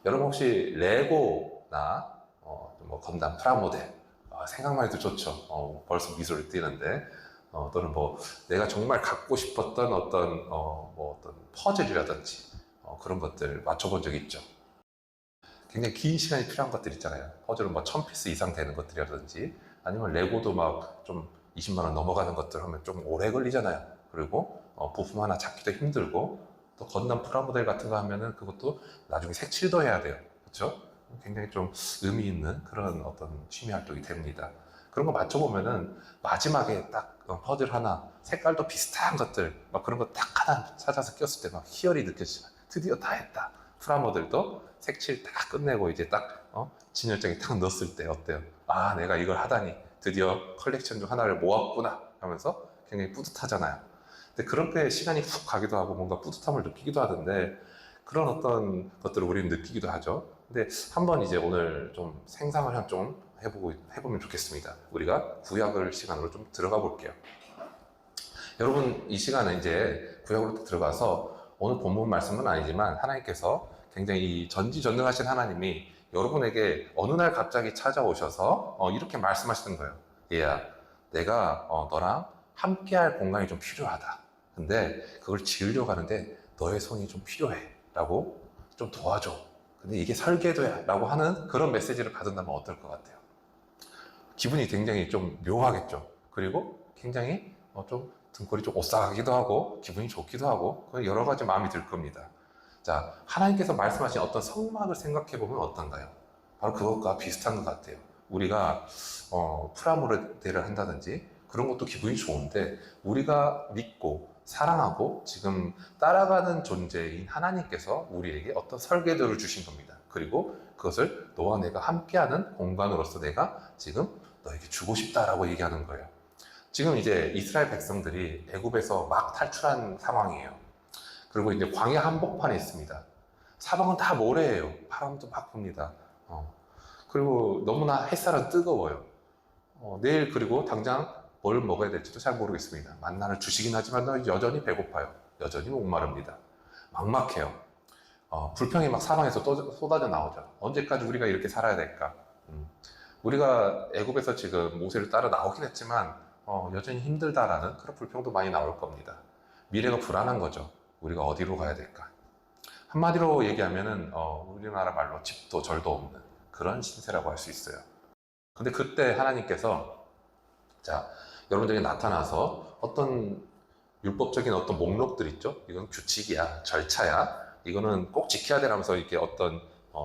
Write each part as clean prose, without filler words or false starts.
여러분 혹시 레고나 뭐 건담 프라모델 생각만 해도 좋죠. 벌써 미소를 띠는데 또는 뭐 내가 정말 갖고 싶었던 뭐 어떤 퍼즐이라든지 그런 것들 맞춰본 적 있죠. 굉장히 긴 시간이 필요한 것들 있잖아요. 퍼즐은 뭐 1000피스 이상 되는 것들이라든지 아니면 레고도 막 좀 20만 원 넘어가는 것들 하면 좀 오래 걸리잖아요. 그리고 부품 하나 잡기도 힘들고 또 건담 프라모델 같은 거 하면은 그것도 나중에 색칠도 해야 돼요. 그렇죠? 굉장히 좀 의미 있는 그런 어떤 취미 활동이 됩니다. 그런 거 맞춰보면은 마지막에 딱 퍼즐 하나 색깔도 비슷한 것들 막 그런 거 딱 하나 찾아서 꼈을 때 막 희열이 느껴지잖아요. 드디어 다 했다. 프라모델도 색칠 다 끝내고 이제 딱 진열장에 딱 넣었을 때 어때요? 아, 내가 이걸 하다니 드디어 컬렉션 중 하나를 모았구나 하면서 굉장히 뿌듯하잖아요. 근데 그렇게 시간이 훅 가기도 하고 뭔가 뿌듯함을 느끼기도 하던데 그런 어떤 것들을 우리는 느끼기도 하죠. 근데 한번 이제 오늘 좀 생상을 좀 해보면 좋겠습니다. 우리가 구약을 시간으로 좀 들어가 볼게요. 여러분, 이 시간은 이제 구약으로 들어가서 오늘 본문 말씀은 아니지만 하나님께서 굉장히 전지전능하신 하나님이 여러분에게 어느 날 갑자기 찾아오셔서 이렇게 말씀하시는 거예요. 얘야, 내가 너랑 함께할 공간이 좀 필요하다. 근데 그걸 지으려고 하는데 너의 손이 좀 필요해. 라고 좀 도와줘. 근데 이게 설계도야. 라고 하는 그런 메시지를 받은다면 어떨 것 같아요? 기분이 굉장히 좀 묘하겠죠. 그리고 굉장히 좀 등골이 좀 오싹하기도 하고 기분이 좋기도 하고 여러 가지 마음이 들 겁니다. 자, 하나님께서 말씀하신 어떤 성막을 생각해 보면 어떤가요? 바로 그것과 비슷한 것 같아요. 우리가 프라모델을 한다든지 그런 것도 기분이 좋은데 우리가 믿고 사랑하고 지금 따라가는 존재인 하나님께서 우리에게 어떤 설계도를 주신 겁니다. 그리고 그것을 너와 내가 함께하는 공간으로서 내가 지금 너에게 주고 싶다라고 얘기하는 거예요. 지금 이제 이스라엘 백성들이 애굽에서 막 탈출한 상황이에요. 그리고 이제 광야 한복판에 있습니다. 사방은 다 모래예요. 바람도 막 붑니다. 그리고 너무나 햇살은 뜨거워요. 내일 그리고 당장 뭘 먹어야 될지도 잘 모르겠습니다. 만나를 주시긴 하지만 여전히 배고파요. 여전히 목마릅니다. 막막해요. 불평이 막 사방에서 쏟아져 나오죠. 언제까지 우리가 이렇게 살아야 될까? 우리가 애굽에서 지금 모세를 따라 나오긴 했지만 여전히 힘들다라는 그런 불평도 많이 나올 겁니다. 미래가 불안한 거죠. 우리가 어디로 가야 될까? 한마디로 얘기하면은 우리나라 말로 집도 절도 없는 그런 신세라고 할 수 있어요. 근데 그때 하나님께서 자, 여러분들에게 나타나서 어떤 율법적인 어떤 목록들 있죠? 이건 규칙이야, 절차야. 이거는 꼭 지켜야 되라면서 이렇게 어떤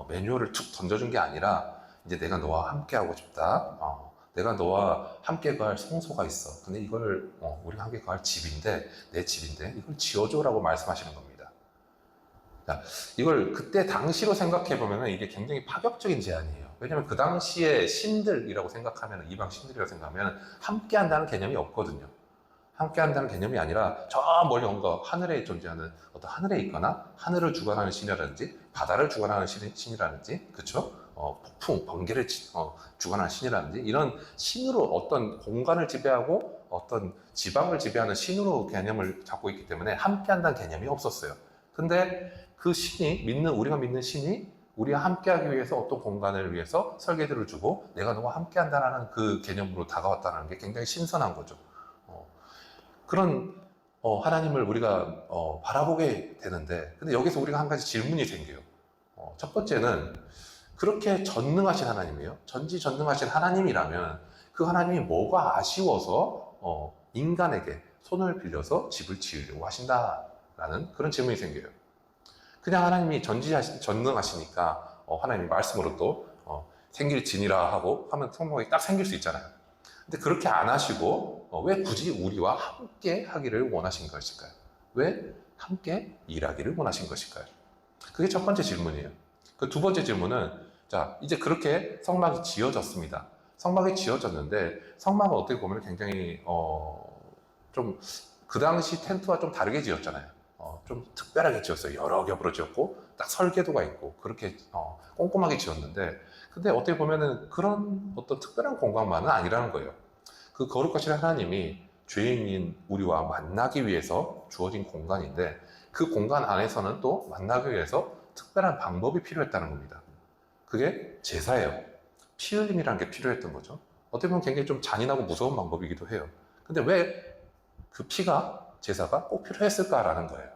매뉴얼을 툭 던져준 게 아니라 이제 내가 너와 함께 하고 싶다. 내가 너와 함께 갈 성소가 있어. 근데 이걸 우리가 함께 갈 집인데 내 집인데 이걸 지어줘라고 말씀하시는 겁니다. 자, 이걸 그때 당시로 생각해 보면 이게 굉장히 파격적인 제안이에요. 왜냐하면 그 당시에 신들이라고 생각하면 이방 신들이라고 생각하면 함께 한다는 개념이 없거든요. 함께 한다는 개념이 아니라 저 멀리 온 거 하늘에 존재하는 어떤 하늘에 있거나 하늘을 주관하는 신이라든지 바다를 주관하는 신이라든지 그쵸? 폭풍, 번개를 주관하는 신이라든지 이런 신으로 어떤 공간을 지배하고 어떤 지방을 지배하는 신으로 개념을 잡고 있기 때문에 함께 한다는 개념이 없었어요. 근데 그 신이 우리가 믿는 신이 우리와 함께하기 위해서 어떤 공간을 위해서 설계도를 주고 내가 너와 함께한다는 그 개념으로 다가왔다는 게 굉장히 신선한 거죠. 어, 그런 하나님을 우리가 바라보게 되는데 근데 여기서 우리가 한 가지 질문이 생겨요. 첫 번째는 그렇게 전능하신 하나님이에요. 전지전능하신 하나님이라면 그 하나님이 뭐가 아쉬워서 인간에게 손을 빌려서 집을 지으려고 하신다라는 그런 질문이 생겨요. 그냥 하나님이 전능하시니까 하나님이 말씀으로 또 생길지니라 하고 하면 성공이 딱 생길 수 있잖아요. 근데 그렇게 안 하시고 왜 굳이 우리와 함께 하기를 원하신 것일까요? 왜 함께 일하기를 원하신 것일까요? 그게 첫 번째 질문이에요. 그 두 번째 질문은 자 이제 그렇게 성막이 지어졌습니다. 성막이 지어졌는데 성막은 어떻게 보면 굉장히 좀 그 당시 텐트와 좀 다르게 지었잖아요. 좀 특별하게 지었어요. 여러 겹으로 지었고 딱 설계도가 있고 그렇게 꼼꼼하게 지었는데 근데 어떻게 보면은 그런 어떤 특별한 공간만은 아니라는 거예요. 그 거룩하신 하나님이 죄인인 우리와 만나기 위해서 주어진 공간인데 그 공간 안에서는 또 만나기 위해서 특별한 방법이 필요했다는 겁니다. 그게 제사예요. 피 흘림이라는 게 필요했던 거죠. 어떻게 보면 굉장히 좀 잔인하고 무서운 방법이기도 해요. 근데 왜 그 피가, 제사가 꼭 필요했을까라는 거예요.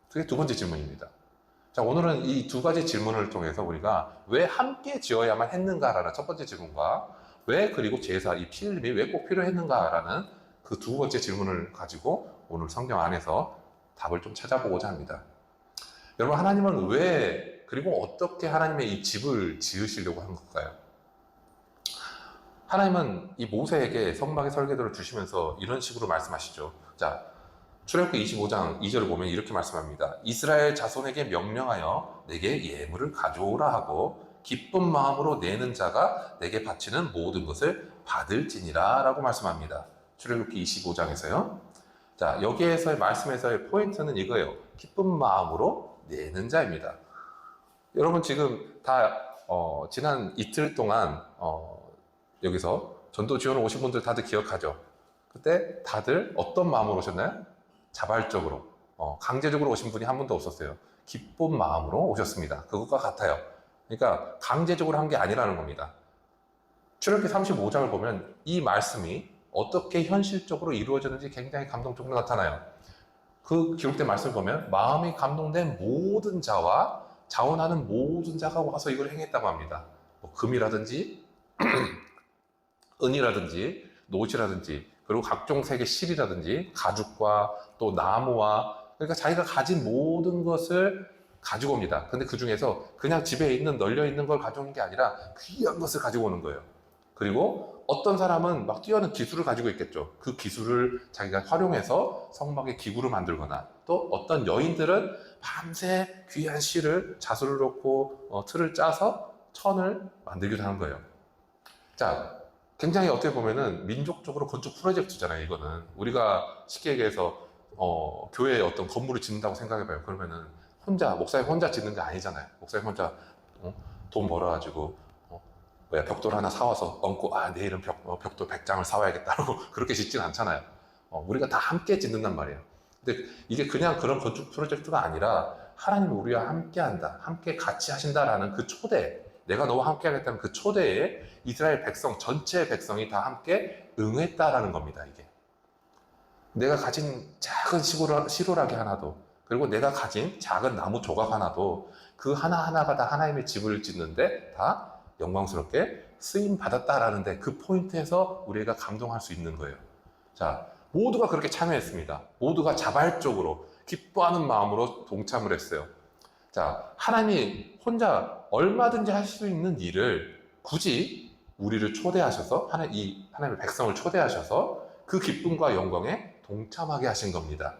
그게 두 번째 질문입니다. 자, 오늘은 이 두 가지 질문을 통해서 우리가 왜 함께 지어야만 했는가라는 첫 번째 질문과 왜 그리고 제사, 이 피 흘림이 왜 꼭 필요했는가라는 그 두 번째 질문을 가지고 오늘 성경 안에서 답을 좀 찾아보고자 합니다. 여러분, 하나님은 왜 그리고 어떻게 하나님의 이 집을 지으시려고 한 걸까요? 하나님은 이 모세에게 성막의 설계도를 주시면서 이런 식으로 말씀하시죠. 자, 출애굽기 25장 2절을 보면 이렇게 말씀합니다. 이스라엘 자손에게 명령하여 내게 예물을 가져오라 하고 기쁜 마음으로 내는 자가 내게 바치는 모든 것을 받을지니라 라고 말씀합니다. 출애굽기 25장에서요. 자, 여기에서의 말씀에서의 포인트는 이거예요. 기쁜 마음으로 내는 자입니다. 여러분 지금 다 지난 이틀 동안 여기서 전도 지원을 오신 분들 다들 기억하죠? 그때 다들 어떤 마음으로 오셨나요? 자발적으로, 강제적으로 오신 분이 한 분도 없었어요. 기쁜 마음으로 오셨습니다. 그것과 같아요. 그러니까 강제적으로 한 게 아니라는 겁니다. 출애굽기 35장을 보면 이 말씀이 어떻게 현실적으로 이루어졌는지 굉장히 감동적으로 나타나요. 그 기록된 말씀을 보면 마음이 감동된 모든 자와 자원하는 모든 자가 와서 이걸 행했다고 합니다. 뭐 금이라든지 은이라든지 노지라든지 그리고 각종 색의 실이라든지 가죽과 또 나무와 그러니까 자기가 가진 모든 것을 가지고 옵니다. 근데 그 중에서 그냥 집에 있는 널려 있는 걸 가져오는 게 아니라 귀한 것을 가지고 오는 거예요. 그리고 어떤 사람은 막 뛰어난 기술을 가지고 있겠죠. 그 기술을 자기가 활용해서 성막의 기구를 만들거나 또 어떤 여인들은 밤새 귀한 실을 자수를 놓고 틀을 짜서 천을 만들기도 하는 거예요. 자, 굉장히 어떻게 보면은 민족적으로 건축 프로젝트잖아요, 이거는. 우리가 쉽게 얘기해서, 교회에 어떤 건물을 짓는다고 생각해봐요. 그러면은 목사님 혼자 짓는 게 아니잖아요. 목사님 혼자, 돈 벌어가지고, 벽돌 하나 사와서 얹고, 내일은 벽돌 100장을 사와야겠다고 그렇게 짓진 않잖아요. 우리가 다 함께 짓는단 말이에요. 근데 이게 그냥 그런 건축 프로젝트가 아니라 하나님이 우리와 함께 한다, 함께 같이 하신다라는 그 초대, 내가 너와 함께 하겠다는 그 초대에 이스라엘 백성, 전체 백성이 다 함께 응했다라는 겁니다, 이게. 내가 가진 작은 시로라기 하나도, 그리고 내가 가진 작은 나무 조각 하나도 그 하나하나가 다 하나님의 집을 짓는데 다 영광스럽게 쓰임 받았다라는데 그 포인트에서 우리가 감동할 수 있는 거예요. 자, 모두가 그렇게 참여했습니다. 모두가 자발적으로 기뻐하는 마음으로 동참을 했어요. 자, 하나님이 혼자 얼마든지 할 수 있는 일을 굳이 우리를 초대하셔서, 하나님의 백성을 초대하셔서 그 기쁨과 영광에 동참하게 하신 겁니다.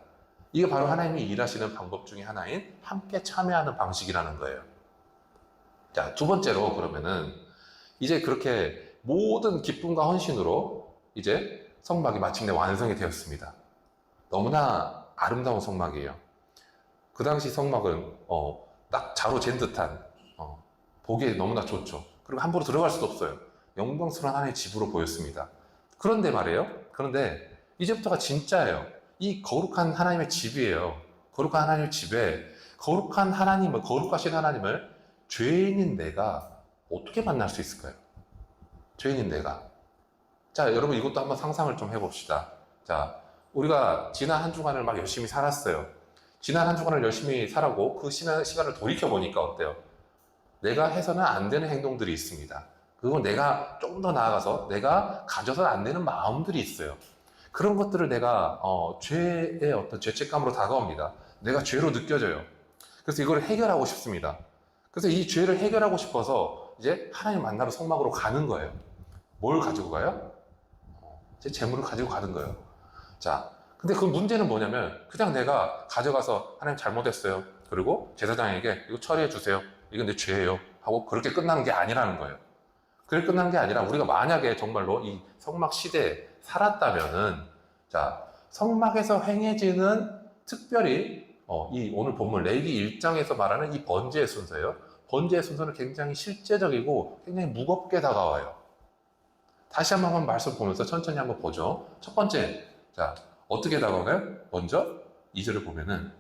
이게 바로 하나님이 일하시는 방법 중에 하나인 함께 참여하는 방식이라는 거예요. 자, 두 번째로 그러면은 이제 그렇게 모든 기쁨과 헌신으로 이제 성막이 마침내 완성이 되었습니다. 너무나 아름다운 성막이에요. 그 당시 성막은 딱 자로 잰 듯한 보기에 너무나 좋죠. 그리고 함부로 들어갈 수도 없어요. 영광스러운 하나님의 집으로 보였습니다. 그런데 말이에요. 그런데 이제부터가 진짜예요. 이 거룩한 하나님의 집이에요. 거룩한 하나님의 집에 거룩한 하나님을, 거룩하신 하나님을 죄인인 내가 어떻게 만날 수 있을까요? 죄인인 내가. 자, 여러분 이것도 한번 상상을 좀 해봅시다. 자, 우리가 지난 한 주간을 막 열심히 살았어요. 지난 한 주간을 열심히 살아고 그 시간을 돌이켜보니까 어때요? 내가 해서는 안 되는 행동들이 있습니다. 그건 내가 좀 더 나아가서 내가 가져서는 안 되는 마음들이 있어요. 그런 것들을 내가 죄의 어떤 죄책감으로 다가옵니다. 내가 죄로 느껴져요. 그래서 이걸 해결하고 싶습니다. 그래서 이 죄를 해결하고 싶어서 이제 하나님 만나러 성막으로 가는 거예요. 뭘 가지고 가요? 제 재물을 가지고 가는 거예요. 자, 근데 그 문제는 뭐냐면 그냥 내가 가져가서 하나님 잘못했어요. 그리고 제사장에게 이거 처리해 주세요. 이건 내 죄예요. 하고 그렇게 끝나는 게 아니라는 거예요. 그렇게 끝나는 게 아니라 우리가 만약에 정말로 이 성막 시대에 살았다면은 자, 성막에서 행해지는 특별히 이 오늘 본문 레위기 1장에서 말하는 이 번제의 순서예요. 번제의 순서는 굉장히 실제적이고 굉장히 무겁게 다가와요. 다시 한번 말씀 보면서 천천히 한번 보죠. 첫 번째, 자, 어떻게 다가오나요? 먼저 2절을 보면은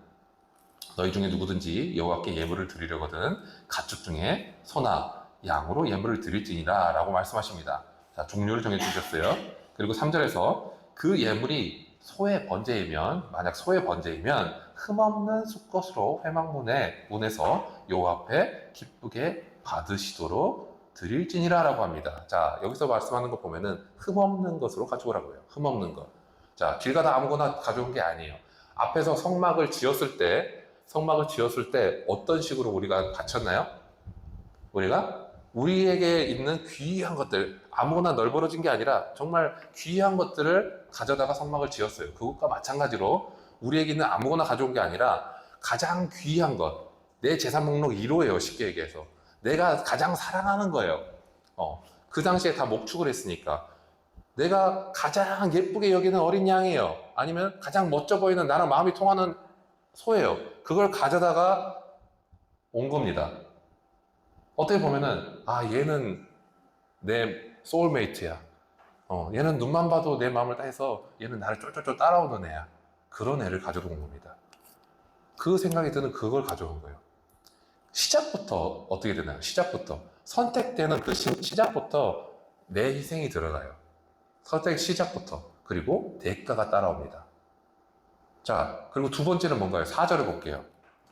너희 중에 누구든지 여호와께 예물을 드리려거든 가축 중에 소나 양으로 예물을 드릴지니라 라고 말씀하십니다. 자, 종류를 정해주셨어요. 그리고 3절에서 그 예물이 소의 번제이면, 만약 소의 번제이면 흠없는 수것으로 회막문에서 여호와 앞에 기쁘게 받으시도록 드릴지니라 라고 합니다. 자, 여기서 말씀하는 거 보면은 흠없는 것으로 가져오라고요. 흠없는 것. 자, 길 가다 아무거나 가져온 게 아니에요. 앞에서 성막을 지었을 때 어떤 식으로 우리가 바쳤나요? 우리가 우리에게 있는 귀한 것들, 아무거나 널브러진 게 아니라 정말 귀한 것들을 가져다가 성막을 지었어요. 그것과 마찬가지로 우리에게 있는 아무거나 가져온 게 아니라 가장 귀한 것, 내 재산 목록 1호예요. 쉽게 얘기해서 내가 가장 사랑하는 거예요. 그 당시에 다 목축을 했으니까 내가 가장 예쁘게 여기는 어린 양이에요. 아니면 가장 멋져 보이는 나랑 마음이 통하는 소예요. 그걸 가져다가 온 겁니다. 어떻게 보면은 얘는 내 소울메이트야. 얘는 눈만 봐도 내 마음을 따해서 얘는 나를 쫄쫄쫄 따라오는 애야. 그런 애를 가져온 겁니다. 그 생각이 드는 그걸 가져온 거예요. 시작부터 어떻게 되나요? 시작부터 선택되는 그 시작부터 내 희생이 들어가요. 선택 시작부터. 그리고 대가가 따라옵니다. 자, 그리고 두 번째는 뭔가요? 4절을 볼게요.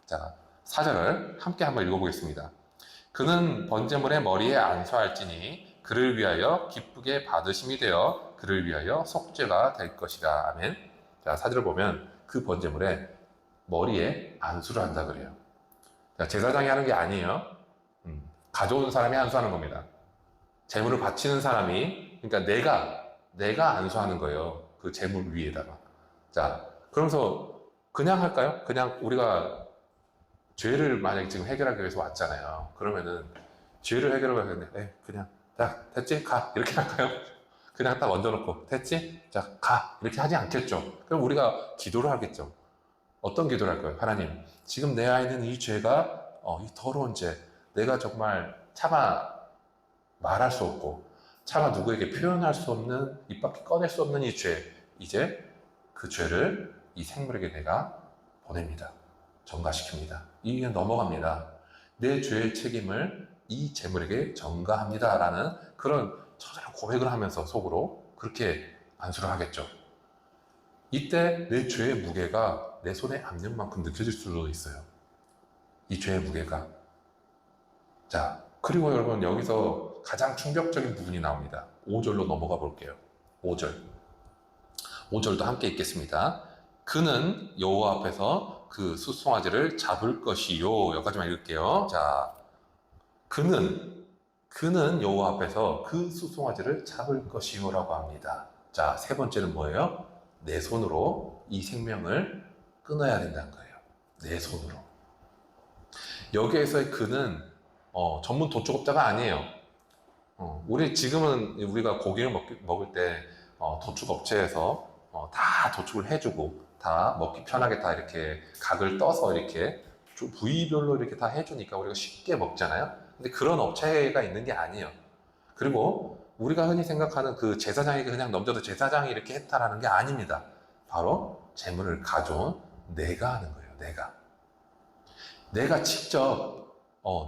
자, 4절을 함께 한번 읽어보겠습니다. 그는 번제물의 머리에 안수할지니 그를 위하여 기쁘게 받으심이 되어 그를 위하여 속죄가 될 것이라. 아멘. 자, 4절을 보면 그 번제물에 머리에 안수를 한다 그래요. 자, 제사장이 하는 게 아니에요. 가져온 사람이 안수하는 겁니다. 제물을 바치는 사람이, 그러니까 내가 안수하는 거예요. 그 제물 위에다가. 자, 그러면서 그냥 할까요? 그냥 우리가 죄를 만약에 지금 해결하기 위해서 왔잖아요. 그러면은 죄를 해결하려고 했는데 그냥 자 됐지? 가 이렇게 할까요? 그냥 딱 얹어놓고 됐지? 자 가 이렇게 하지 않겠죠. 그럼 우리가 기도를 하겠죠. 어떤 기도를 할까요? 하나님, 지금 내 안에 있는 이 죄가 이 더러운 죄, 내가 정말 차마 말할 수 없고 차마 누구에게 표현할 수 없는, 입 밖에 꺼낼 수 없는 이 죄, 이제 그 죄를 이 생물에게 내가 보냅니다. 전가시킵니다. 이게 넘어갑니다. 내 죄의 책임을 이 재물에게 전가합니다. 라는 그런 처절한 고백을 하면서 속으로 그렇게 안수를 하겠죠. 이때 내 죄의 무게가 내 손의 압력만큼 느껴질 수도 있어요. 이 죄의 무게가. 자, 그리고 여러분 여기서 가장 충격적인 부분이 나옵니다. 5절로 넘어가 볼게요. 5절. 5절도 함께 읽겠습니다. 그는 여호와 앞에서 그 수송아지를 잡을 것이요. 여기까지만 읽을게요. 자, 그는 여호와 앞에서 그 수송아지를 잡을 것이요라고 합니다. 자, 세 번째는 뭐예요? 내 손으로 이 생명을 끊어야 된다는 거예요. 내 손으로. 여기에서의 그는 전문 도축업자가 아니에요. 우리 지금은 우리가 고기를 먹을 때 도축업체에서 다 도축을 해주고 다 먹기 편하게 다 이렇게 각을 떠서 이렇게 부위별로 이렇게 다 해주니까 우리가 쉽게 먹잖아요. 근데 그런 업체가 있는 게 아니에요. 그리고 우리가 흔히 생각하는 그 제사장에게 그냥 넘겨도 제사장이 이렇게 했다라는 게 아닙니다. 바로 재물을 가져온 내가 하는 거예요. 내가 직접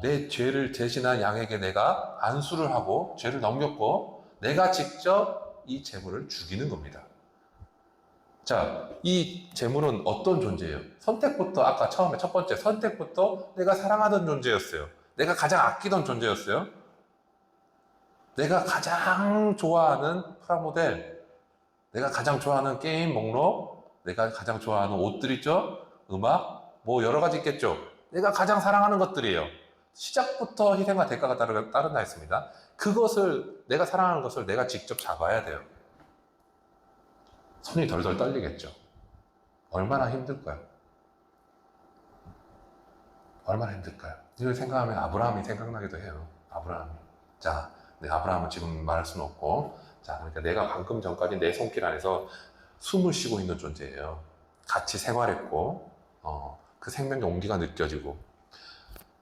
내 죄를 대신한 양에게 내가 안수를 하고 죄를 넘겼고 내가 직접 이 재물을 죽이는 겁니다. 자, 이 재물은 어떤 존재예요? 선택부터, 아까 처음에 첫 번째 선택부터 내가 사랑하던 존재였어요. 내가 가장 아끼던 존재였어요. 내가 가장 좋아하는 프라모델, 내가 가장 좋아하는 게임 목록, 내가 가장 좋아하는 옷들 있죠? 음악, 뭐 여러 가지 있겠죠? 내가 가장 사랑하는 것들이에요. 시작부터 희생과 대가가 따른다 했습니다. 그것을, 내가 사랑하는 것을 내가 직접 잡아야 돼요. 손이 덜덜 떨리겠죠. 얼마나 힘들까요? 얼마나 힘들까요? 이걸 생각하면 아브라함이 생각나기도 해요. 아브라함이. 자, 아브라함은 지금 말할 수는 없고, 자, 그러니까 내가 방금 전까지 내 손길 안에서 숨을 쉬고 있는 존재예요. 같이 생활했고, 그 생명의 온기가 느껴지고,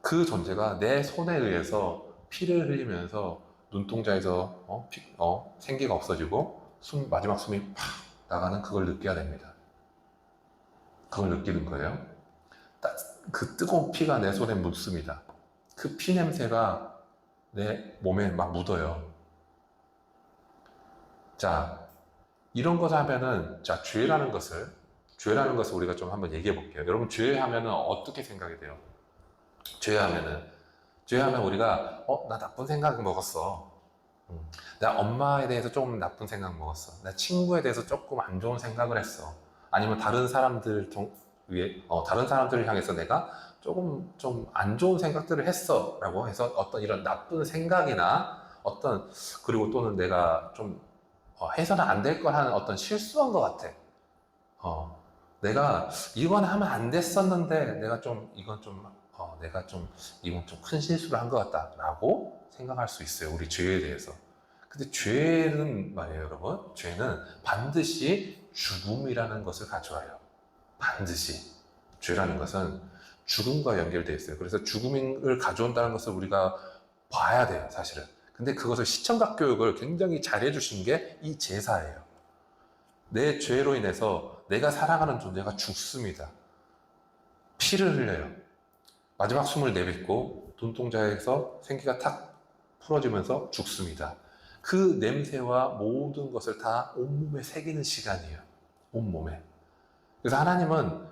그 존재가 내 손에 의해서 피를 흘리면서 눈동자에서 생기가 없어지고, 마지막 숨이 팍 나가는 그걸 느껴야 됩니다. 그걸 느끼는 거예요. 그 뜨거운 피가 내 손에 묻습니다. 그 피 냄새가 내 몸에 막 묻어요. 자, 이런 것을 하면은, 자, 죄라는 것을 우리가 좀 한번 얘기해 볼게요. 여러분, 죄 하면은 어떻게 생각이 돼요? 죄하면 우리가, 나 나쁜 생각 먹었어. 나 엄마에 대해서 조금 나쁜 생각 먹었어. 나 친구에 대해서 조금 안 좋은 생각을 했어. 아니면 다른 사람들을 향해서 내가 조금 좀 안 좋은 생각들을 했어. 라고 해서 어떤 이런 나쁜 생각이나 그리고 또는 내가 좀 해서는 안 될 걸 하는 어떤 실수한 것 같아. 내가 이건 하면 안 됐었는데 내가 좀 이건 좀 큰 실수를 한 것 같다라고 생각할 수 있어요. 우리 죄에 대해서. 근데 죄는 말이에요, 여러분. 죄는 반드시 죽음이라는 것을 가져와요. 반드시. 죄라는 것은 죽음과 연결되어 있어요. 그래서 죽음을 가져온다는 것을 우리가 봐야 돼요, 사실은. 근데 그것을 시청각 교육을 굉장히 잘해 주신 게 이 제사예요. 내 죄로 인해서 내가 사랑하는 존재가 죽습니다. 피를 흘려요. 마지막 숨을 내뱉고 눈동자에서 생기가 탁 풀어지면서 죽습니다. 그 냄새와 모든 것을 다 온몸에 새기는 시간이에요. 온몸에. 그래서 하나님은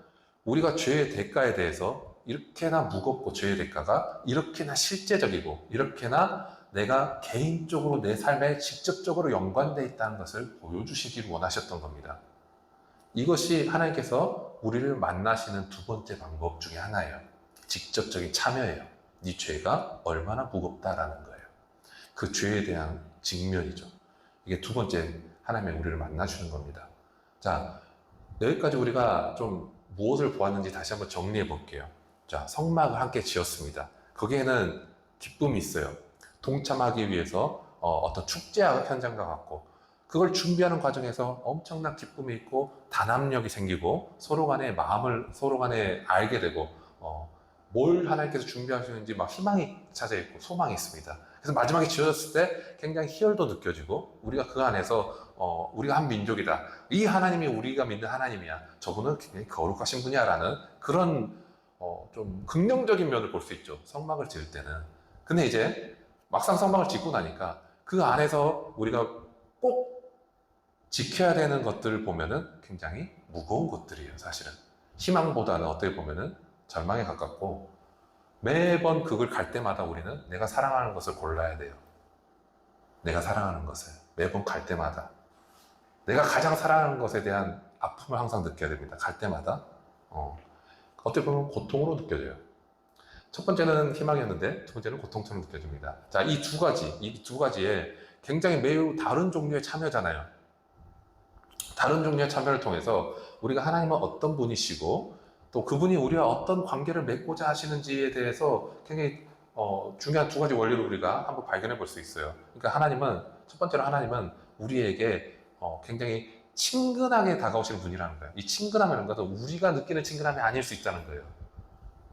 우리가 죄의 대가에 대해서 이렇게나 무겁고 죄의 대가가 이렇게나 실제적이고 이렇게나 내가 개인적으로 내 삶에 직접적으로 연관되어 있다는 것을 보여주시기를 원하셨던 겁니다. 이것이 하나님께서 우리를 만나시는 두 번째 방법 중에 하나예요. 직접적인 참여예요. 네 죄가 얼마나 무겁다라는 거예요. 그 죄에 대한 직면이죠. 이게 두 번째 하나님의 우리를 만나주는 겁니다. 자, 여기까지 우리가 좀 무엇을 보았는지 다시 한번 정리해 볼게요. 자, 성막을 함께 지었습니다. 거기에는 기쁨이 있어요. 동참하기 위해서 어떤 축제 현장과 같고 그걸 준비하는 과정에서 엄청난 기쁨이 있고 단합력이 생기고 서로 간에 알게 되고 뭘 하나님께서 준비하시는지 막 희망이 찾아 있고 소망이 있습니다. 그래서 마지막에 지어졌을 때 굉장히 희열도 느껴지고 우리가 그 안에서 우리가 한 민족이다. 이 하나님이 우리가 믿는 하나님이야. 저분은 굉장히 거룩하신 분이야라는 그런 좀 긍정적인 면을 볼 수 있죠. 성막을 지을 때는. 근데 이제 막상 성막을 짓고 나니까 그 안에서 우리가 꼭 지켜야 되는 것들을 보면은 굉장히 무거운 것들이에요, 사실은. 희망보다는 어떻게 보면은 절망에 가깝고 매번 그걸 갈 때마다 우리는 내가 사랑하는 것을 골라야 돼요. 내가 사랑하는 것을. 매번 갈 때마다. 내가 가장 사랑하는 것에 대한 아픔을 항상 느껴야 됩니다. 갈 때마다. 어떻게 보면 고통으로 느껴져요. 첫 번째는 희망이었는데 두 번째는 고통처럼 느껴집니다. 자, 이 두 가지에 굉장히 매우 다른 종류의 참여잖아요. 다른 종류의 참여를 통해서 우리가 하나님은 어떤 분이시고 또 그분이 우리와 어떤 관계를 맺고자 하시는지에 대해서 굉장히 중요한 두 가지 원리를 우리가 한번 발견해 볼 수 있어요. 그러니까 첫 번째로 하나님은 우리에게 굉장히 친근하게 다가오시는 분이라는 거예요. 이 친근함이라는 것은 우리가 느끼는 친근함이 아닐 수 있다는 거예요.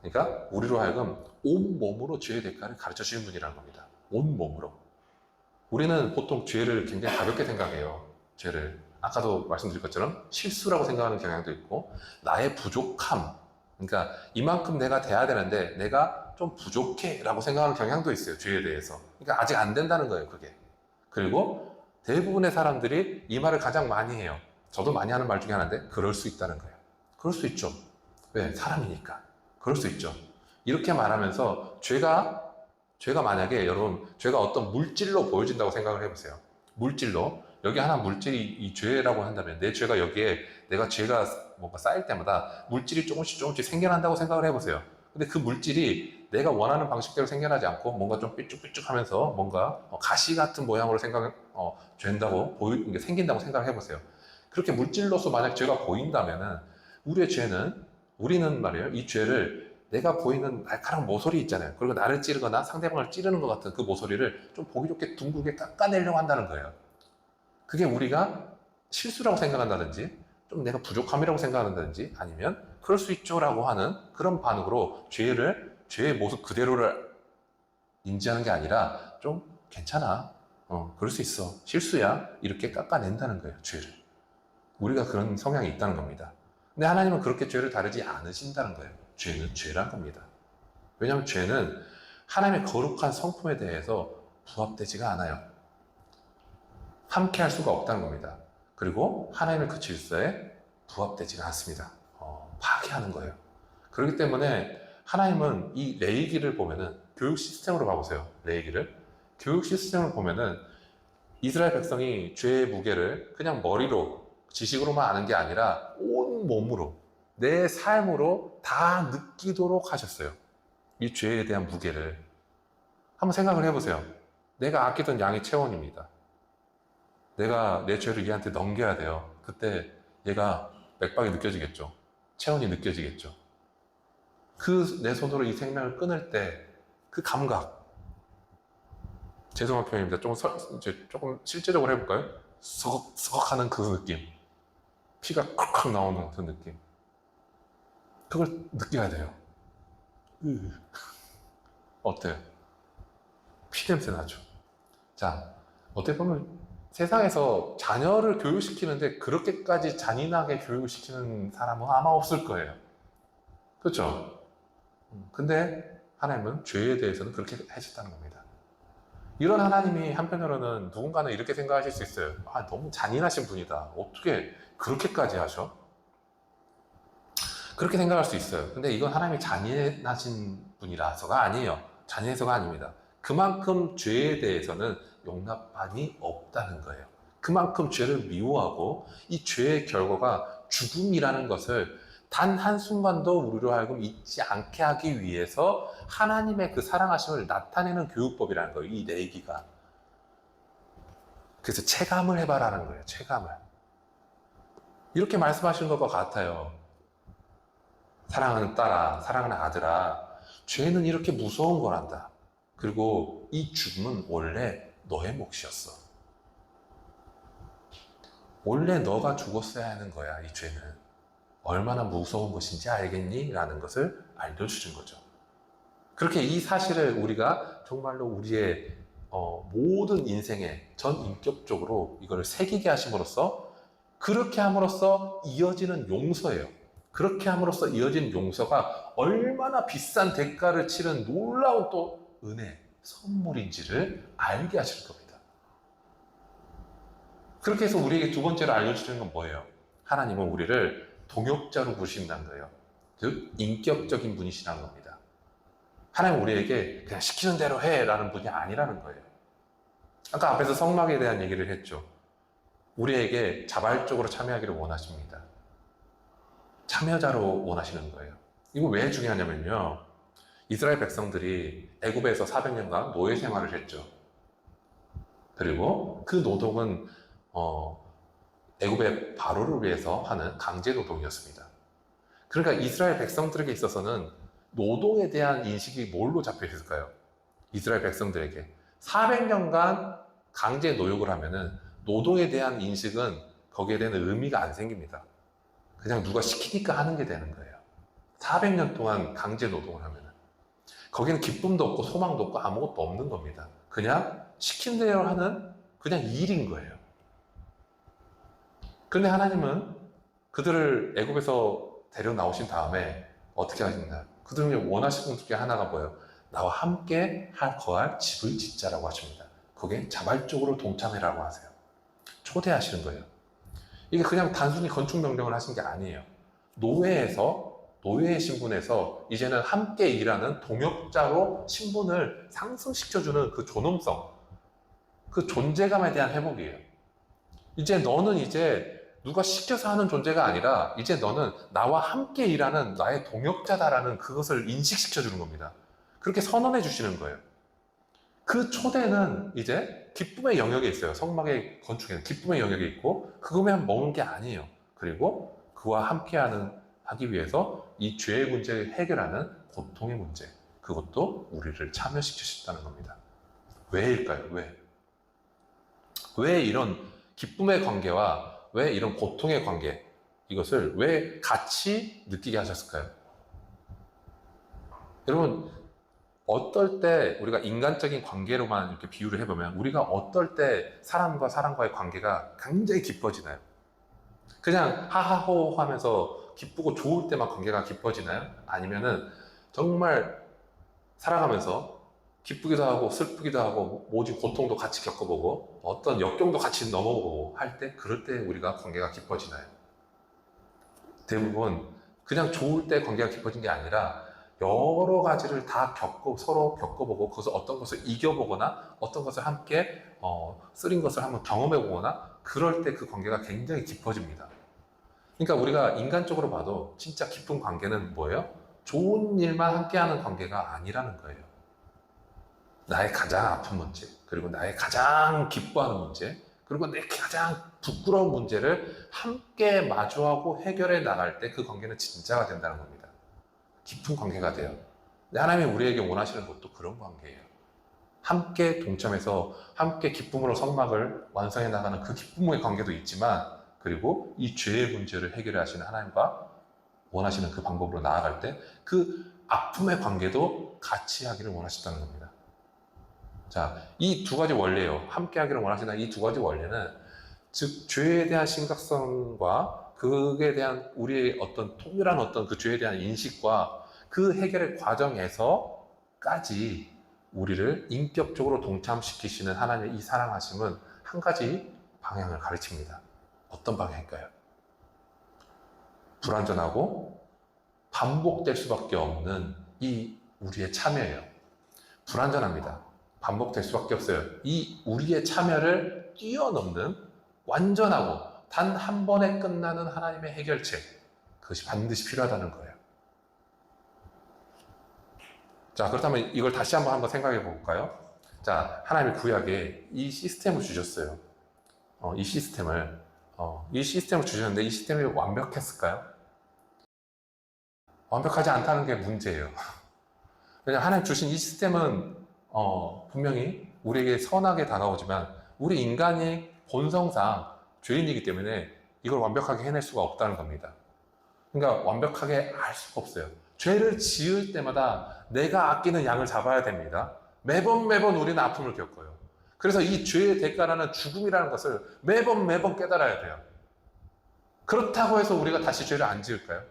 그러니까 우리로 하여금 온몸으로 죄의 대가를 가르쳐 주시는 분이라는 겁니다. 온몸으로. 우리는 보통 죄를 굉장히 가볍게 생각해요. 죄를. 아까도 말씀드린 것처럼 실수라고 생각하는 경향도 있고 나의 부족함, 그러니까 이만큼 내가 돼야 되는데 내가 좀 부족해 라고 생각하는 경향도 있어요. 죄에 대해서. 그러니까 아직 안 된다는 거예요, 그게. 그리고 대부분의 사람들이 이 말을 가장 많이 해요. 저도 많이 하는 말 중에 하나인데 그럴 수 있다는 거예요. 그럴 수 있죠. 왜? 사람이니까. 그럴 수 있죠. 이렇게 말하면서 죄가 만약에 여러분 죄가 어떤 물질로 보여진다고 생각을 해보세요. 물질로 여기 하나 물질이 이 죄라고 한다면 내 죄가 여기에 내가 죄가 뭔가 쌓일 때마다 물질이 조금씩 생겨난다고 생각을 해보세요. 근데 그 물질이 내가 원하는 방식대로 생겨나지 않고 뭔가 좀 삐쭉삐쭉하면서 뭔가 가시 같은 모양으로 된다고 생긴다고 생각을 해보세요. 그렇게 물질로서 만약 죄가 보인다면은 우리는 말이에요. 이 죄를 내가 보이는 날카로운 모서리 있잖아요. 그리고 나를 찌르거나 상대방을 찌르는 것 같은 그 모서리를 좀 보기 좋게 둥글게 깎아내려고 한다는 거예요. 그게 우리가 실수라고 생각한다든지 좀 내가 부족함이라고 생각한다든지 아니면 그럴 수 있죠라고 하는 그런 반응으로 죄의 모습 그대로를 인지하는 게 아니라 좀 괜찮아. 그럴 수 있어. 실수야. 이렇게 깎아낸다는 거예요. 죄를. 우리가 그런 성향이 있다는 겁니다. 근데 하나님은 그렇게 죄를 다루지 않으신다는 거예요. 죄는 죄란 겁니다. 왜냐하면 죄는 하나님의 거룩한 성품에 대해서 부합되지가 않아요. 함께 할 수가 없다는 겁니다. 그리고 하나님의 그 질서에 부합되지가 않습니다. 파괴하는 거예요. 그렇기 때문에 하나님은 이 레위기를 보면은 교육 시스템으로 봐보세요. 레위기를. 교육 시스템을 보면은 이스라엘 백성이 죄의 무게를 그냥 머리로, 지식으로만 아는 게 아니라 온 몸으로, 내 삶으로 다 느끼도록 하셨어요. 이 죄에 대한 무게를. 한번 생각을 해보세요. 내가 아끼던 양이 채원입니다. 내가 내 죄를 얘한테 넘겨야 돼요. 그때 얘가 맥박이 느껴지겠죠. 체온이 느껴지겠죠. 그 내 손으로 이 생명을 끊을 때 그 감각. 죄송한 표현입니다. 조금 실제적으로 해볼까요? 서걱서걱 하는 그 느낌. 피가 콱콱 나오는 그 느낌. 그걸 느껴야 돼요. 어때요? 피 냄새 나죠? 자, 어떻게 보면 세상에서 자녀를 교육시키는데 그렇게까지 잔인하게 교육시키는 사람은 아마 없을 거예요. 그렇죠? 근데 하나님은 죄에 대해서는 그렇게 하셨다는 겁니다. 이런 하나님이 한편으로는 누군가는 이렇게 생각하실 수 있어요. 아, 너무 잔인하신 분이다. 어떻게 그렇게까지 하셔? 그렇게 생각할 수 있어요. 근데 이건 하나님이 잔인하신 분이라서가 아니에요. 잔인해서가 아닙니다. 그만큼 죄에 대해서는 용납함이 없다는 거예요. 그만큼 죄를 미워하고 이 죄의 결과가 죽음이라는 것을 단 한순간도 우리로 하여금 잊지 않게 하기 위해서 하나님의 그 사랑하심을 나타내는 교육법이라는 거예요. 이 내기가. 그래서 체감을 해봐라는 거예요. 체감을. 이렇게 말씀하시는 것과 같아요. 사랑하는 딸아, 사랑하는 아들아, 죄는 이렇게 무서운 거란다. 그리고 이 죽음은 원래 너의 몫이었어. 원래 너가 죽었어야 하는 거야, 이 죄는. 얼마나 무서운 것인지 알겠니? 라는 것을 알려주신 거죠. 그렇게 이 사실을 우리가 정말로 우리의 모든 인생에 전 인격적으로 이거를 새기게 하심으로써 그렇게 함으로써 이어지는 용서예요. 그렇게 함으로써 이어진 용서가 얼마나 비싼 대가를 치른 놀라운 또 은혜, 선물인지를 알게 하실 겁니다. 그렇게 해서 우리에게 두 번째로 알려주시는 건 뭐예요? 하나님은 우리를 동역자로 부르신다는 거예요. 즉 인격적인 분이시라는 겁니다. 하나님 우리에게 그냥 시키는 대로 해라는 분이 아니라는 거예요. 아까 앞에서 성막에 대한 얘기를 했죠. 우리에게 자발적으로 참여하기를 원하십니다. 참여자로 원하시는 거예요. 이거 왜 중요하냐면요. 이스라엘 백성들이 애굽에서 400년간 노예 생활을 했죠. 그리고 그 노동은 애굽의 바로를 위해서 하는 강제 노동이었습니다. 그러니까 이스라엘 백성들에게 있어서는 노동에 대한 인식이 뭘로 잡혀 있을까요? 이스라엘 백성들에게 400년간 강제 노역을 하면은 노동에 대한 인식은 거기에 대한 의미가 안 생깁니다. 그냥 누가 시키니까 하는 게 되는 거예요. 400년 동안 강제 노동을 하면은 거기는 기쁨도 없고 소망도 없고 아무것도 없는 겁니다. 그냥 시킨 대로 하는 그냥 일인 거예요. 그런데 하나님은 그들을 애굽에서 데려 나오신 다음에 어떻게 하시나요? 그들이 원하시는 것 중에 하나가 뭐예요? 나와 함께 거할 집을 짓자라고 하십니다. 거기에 자발적으로 동참해라고 하세요. 초대하시는 거예요. 이게 그냥 단순히 건축 명령을 하신 게 아니에요. 노예의 신분에서 이제는 함께 일하는 동역자로 신분을 상승시켜주는 그 존엄성, 그 존재감에 대한 회복이에요. 이제 너는 이제 누가 시켜서 하는 존재가 아니라 이제 너는 나와 함께 일하는 나의 동역자다라는 그것을 인식시켜주는 겁니다. 그렇게 선언해 주시는 거예요. 그 초대는 이제 기쁨의 영역에 있어요. 성막의 건축에는 기쁨의 영역에 있고 그거만 먹는 게 아니에요. 그리고 그와 하기 위해서 이 죄의 문제를 해결하는 고통의 문제, 그것도 우리를 참여시키셨다는 겁니다. 왜일까요? 왜 이런 기쁨의 관계와 왜 이런 고통의 관계, 이것을 왜 같이 느끼게 하셨을까요? 여러분, 어떨 때 우리가 인간적인 관계로만 이렇게 비유를 해보면 우리가 어떨 때 사람과 사람과의 관계가 굉장히 깊어지나요? 그냥 하하호 하면서 기쁘고 좋을 때만 관계가 깊어지나요? 아니면은 정말 살아가면서 기쁘기도 하고 슬프기도 하고 모진 고통도 같이 겪어보고 어떤 역경도 같이 넘어보고 할 때, 그럴 때 우리가 관계가 깊어지나요? 대부분 그냥 좋을 때 관계가 깊어진 게 아니라 여러 가지를 다 서로 겪어보고 그것을 어떤 것을 이겨보거나 어떤 것을 함께 쓰린 것을 한번 경험해보거나 그럴 때 그 관계가 굉장히 깊어집니다. 그러니까 우리가 인간적으로 봐도 진짜 깊은 관계는 뭐예요? 좋은 일만 함께하는 관계가 아니라는 거예요. 나의 가장 아픈 문제, 그리고 나의 가장 기뻐하는 문제, 그리고 내 가장 부끄러운 문제를 함께 마주하고 해결해 나갈 때 그 관계는 진짜가 된다는 겁니다. 깊은 관계가 돼요. 하나님이 우리에게 원하시는 것도 그런 관계예요. 함께 동참해서 함께 기쁨으로 성막을 완성해 나가는 그 기쁨의 관계도 있지만, 그리고 이 죄의 문제를 해결해 하시는 하나님과 원하시는 그 방법으로 나아갈 때 그 아픔의 관계도 같이 하기를 원하신다는 겁니다. 자, 이 두 가지 원리예요. 함께 하기를 원하시는 이 두 가지 원리는, 즉 죄에 대한 심각성과 그에 대한 우리의 어떤 통일한 어떤 그 죄에 대한 인식과 그 해결의 과정에서까지 우리를 인격적으로 동참시키시는 하나님의 이 사랑하심은 한 가지 방향을 가르칩니다. 어떤 방향일까요? 불완전하고 반복될 수밖에 없는 이 우리의 참여예요. 불완전합니다. 반복될 수밖에 없어요. 이 우리의 참여를 뛰어넘는 완전하고 단 한 번에 끝나는 하나님의 해결책, 그것이 반드시 필요하다는 거예요. 자, 그렇다면 이걸 다시 한번 생각해 볼까요? 자, 하나님이 구약에 이 시스템을 주셨어요. 이 시스템을 주셨는데 이 시스템이 완벽했을까요? 완벽하지 않다는 게 문제예요. 왜냐하면 하나님 주신 이 시스템은 분명히 우리에게 선하게 다가오지만 우리 인간이 본성상 죄인이기 때문에 이걸 완벽하게 해낼 수가 없다는 겁니다. 그러니까 완벽하게 할 수가 없어요. 죄를 지을 때마다 내가 아끼는 양을 잡아야 됩니다. 매번 우리는 아픔을 겪어요. 그래서 이 죄의 대가라는 죽음이라는 것을 매번 깨달아야 돼요. 그렇다고 해서 우리가 다시 죄를 안 지을까요?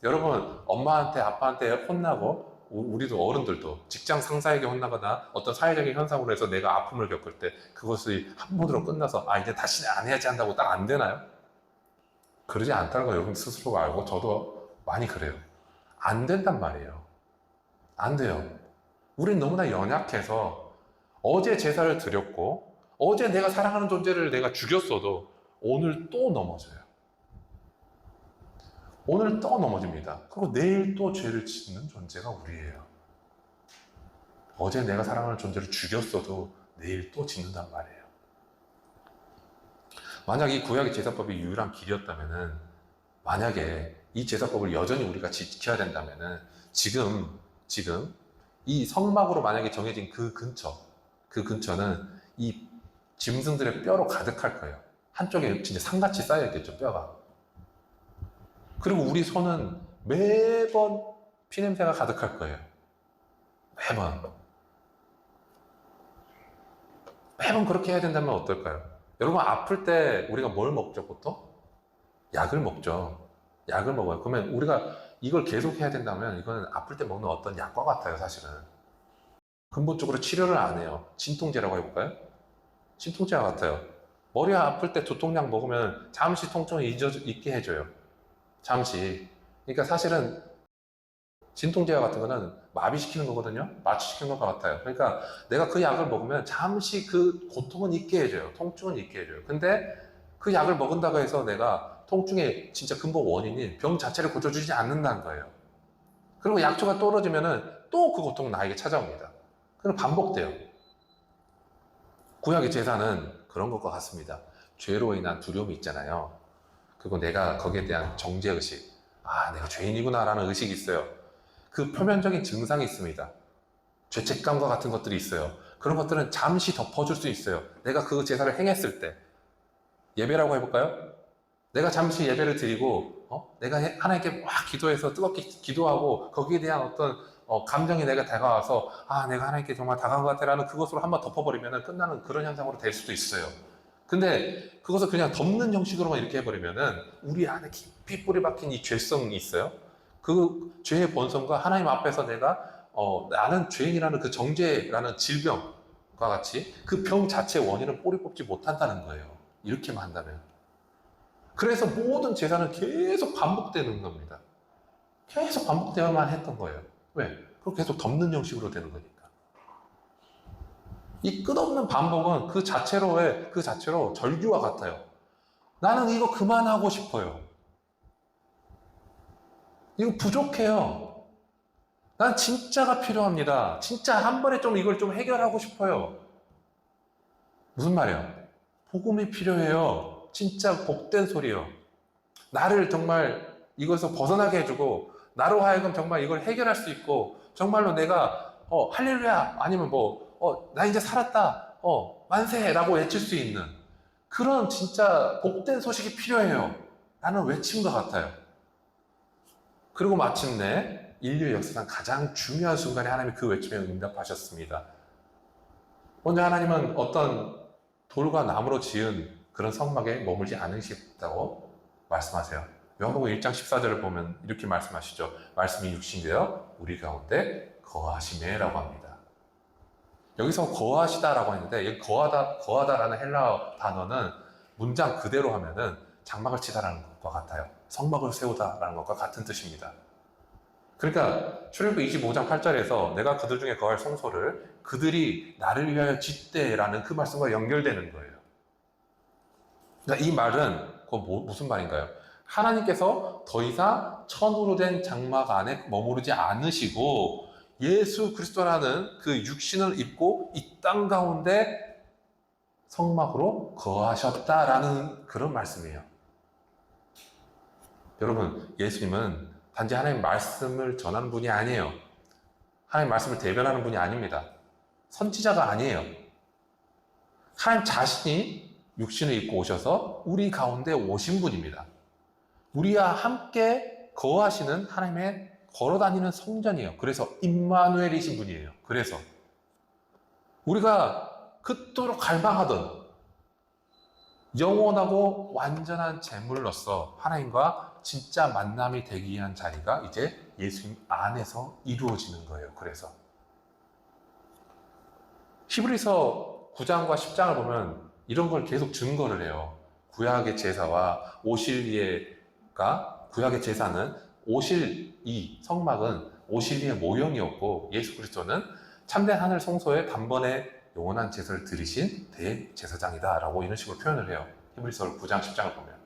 여러분, 엄마한테 아빠한테 혼나고 우리도 어른들도 직장 상사에게 혼나거나 어떤 사회적인 현상으로 해서 내가 아픔을 겪을 때 그것이 한 번으로 끝나서 이제 다시는 안 해야지 한다고 딱 안 되나요? 그러지 않다는 거 여러분 스스로가 알고 저도 많이 그래요. 안 된단 말이에요. 안 돼요. 우린 너무나 연약해서 어제 제사를 드렸고 어제 내가 사랑하는 존재를 내가 죽였어도 오늘 또 넘어져요. 오늘 또 넘어집니다. 그리고 내일 또 죄를 짓는 존재가 우리예요. 어제 내가 사랑하는 존재를 죽였어도 내일 또 짓는단 말이에요. 만약 이 구약의 제사법이 유일한 길이었다면은, 만약에 이 제사법을 여전히 우리가 지켜야 된다면은 지금 이 성막으로 만약에 정해진 그 근처는 이 짐승들의 뼈로 가득할 거예요. 한쪽에 진짜 산같이 쌓여있겠죠, 뼈가. 그리고 우리 손은 매번 피냄새가 가득할 거예요. 매번 그렇게 해야 된다면 어떨까요? 여러분, 아플 때 우리가 뭘 먹죠, 보통? 약을 먹죠. 약을 먹어요. 그러면 우리가 이걸 계속 해야 된다면 이거는 아플 때 먹는 어떤 약과 같아요, 사실은. 근본적으로 치료를 안 해요. 진통제라고 해볼까요? 진통제와 같아요. 머리 아플 때 두통약 먹으면 잠시 통증을 잊게 해줘요. 잠시. 그러니까 사실은 진통제와 같은 거는 마비시키는 거거든요. 마취시키는 것 같아요. 그러니까 내가 그 약을 먹으면 잠시 그 고통은 잊게 해줘요. 통증은 잊게 해줘요. 근데 그 약을 먹은다고 해서 내가 통증의 진짜 근본 원인인 병 자체를 고쳐주지 않는다는 거예요. 그리고 약초가 떨어지면은 또 그 고통은 나에게 찾아옵니다. 그럼 반복돼요. 구약의 제사는 그런 것과 같습니다. 죄로 인한 두려움이 있잖아요. 그리고 내가 거기에 대한 정죄의식, 내가 죄인이구나라는 의식이 있어요. 그 표면적인 증상이 있습니다. 죄책감과 같은 것들이 있어요. 그런 것들은 잠시 덮어줄 수 있어요. 내가 그 제사를 행했을 때. 예배라고 해볼까요? 내가 잠시 예배를 드리고 내가 하나님께 막 기도해서 뜨겁게 기도하고 거기에 대한 어떤 감정이 내가 다가와서 내가 하나님께 정말 다가간 것 같아라는 그것으로 한번 덮어버리면 끝나는 그런 현상으로 될 수도 있어요. 근데 그것을 그냥 덮는 형식으로만 이렇게 해버리면은 우리 안에 깊이 뿌리 박힌 이 죄성이 있어요. 그 죄의 본성과 하나님 앞에서 내가 나는 죄인이라는 그 정죄라는 질병과 같이 그 병 자체의 원인을 뿌리 뽑지 못한다는 거예요. 이렇게만 한다면. 그래서 모든 제사는 계속 반복되는 겁니다. 계속 반복되어야만 했던 거예요. 왜? 그럼 계속 덮는 형식으로 되는 거니까. 이 끝없는 반복은 그 자체로 절규와 같아요. 나는 이거 그만하고 싶어요. 이거 부족해요. 난 진짜가 필요합니다. 진짜 한 번에 좀 이걸 좀 해결하고 싶어요. 무슨 말이야? 복음이 필요해요. 진짜 복된 소리요. 나를 정말 이것에서 벗어나게 해주고 나로 하여금 정말 이걸 해결할 수 있고 정말로 내가 할렐루야 아니면 나 이제 살았다 만세라고 외칠 수 있는 그런 진짜 복된 소식이 필요해요. 나는 외친 것 같아요. 그리고 마침내 인류 역사상 가장 중요한 순간에 하나님이 그 외침에 응답하셨습니다. 먼저 하나님은 어떤 돌과 나무로 지은 그런 성막에 머물지 않으시다고 말씀하세요. 요한복음 1장 14절을 보면 이렇게 말씀하시죠. 말씀이 육신이 되어 우리 가운데 거하시매라고 합니다. 여기서 거하시다라고 했는데 여기 거하다라는 헬라어 단어는 문장 그대로 하면은 장막을 치다라는 것과 같아요. 성막을 세우다라는 것과 같은 뜻입니다. 그러니까 출애굽기 25장 8절에서 내가 그들 중에 거할 성소를 그들이 나를 위하여 짓되라는 그 말씀과 연결되는 거예요. 그러니까 이 말은 무슨 말인가요? 하나님께서 더 이상 천으로 된 장막 안에 머무르지 않으시고 예수 그리스도라는 그 육신을 입고 이 땅 가운데 성막으로 거하셨다라는 그런 말씀이에요. 여러분, 예수님은 단지 하나님 말씀을 전하는 분이 아니에요. 하나님 말씀을 대변하는 분이 아닙니다. 선지자가 아니에요. 하나님 자신이 육신을 입고 오셔서 우리 가운데 오신 분입니다. 우리와 함께 거하시는 하나님의 걸어다니는 성전이에요. 그래서 임마누엘이신 분이에요. 그래서 우리가 그토록 갈망하던 영원하고 완전한 제물로서 하나님과 진짜 만남이 되기 위한 자리가 이제 예수님 안에서 이루어지는 거예요. 그래서 히브리서 9장과 10장을 보면 이런 걸 계속 증거를 해요. 구약의 제사와 구약의 제사는 이 성막은 오실리의 모형이었고 예수 그리스도는 참된 하늘 성소에 단번에 영원한 제사를 드리신 대제사장이다 라고 이런 식으로 표현을 해요. 히브리서 9장 10장을 보면.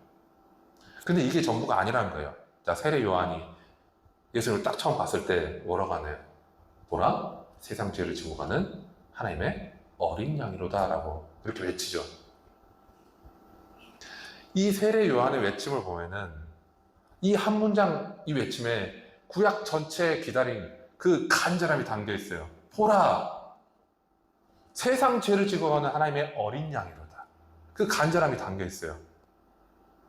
근데 이게 전부가 아니라는 거예요. 자, 세례 요한이 예수님을 딱 처음 봤을 때 뭐라고 하나요? 보라, 세상 죄를 지고 가는 하나님의 어린 양이로다 라고 그렇게 외치죠. 이 세례 요한의 외침을 보면은 이 한 문장 이 외침에 구약 전체에 기다린 그 간절함이 담겨 있어요. 보라, 세상 죄를 지고 가는 하나님의 어린 양이로다. 그 간절함이 담겨 있어요.